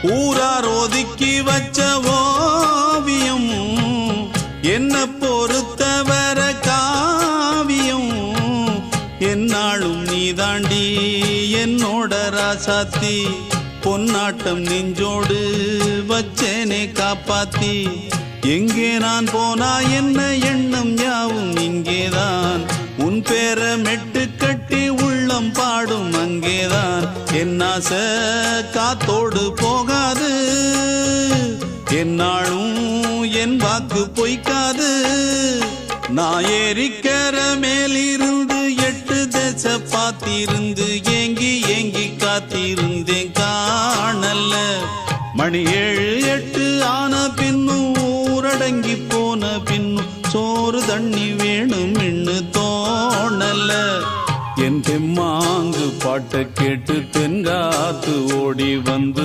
ஊரார் ஒதுக்கி வச்ச ஓவியம் என்ன பொறுத்தவர காவியம் என்னாலும் நீதாண்டி என்னோட ராசாத்தி பொன்னாட்டம் நெஞ்சோடு வச்சேனே காப்பாத்தி எங்கே நான் போனா என்ன எண்ணம் யாவும் இங்கேதான் உன் பேர மெட்டு கட்டி உள்ளம் பாடும் அங்கேதான் என் ஆசை காத்தோடு போகாது என்னாலும் என் வாக்கு பொய்க்காது நான் ஏறிக்கர மேலிருந்து 8 தேச பாத்திருந்து ஏங்கி ஏங்கி காத்திருந்தேன் காணல்ல மணி 7 8 ஆன பின்னும் ஊரடங்கி போன பின்னும் சோறு தண்ணி வேணும் என்று தோணல என் தெம்மாங்கு பாட்டை கேட்டு தென்காத்து ஓடி வந்து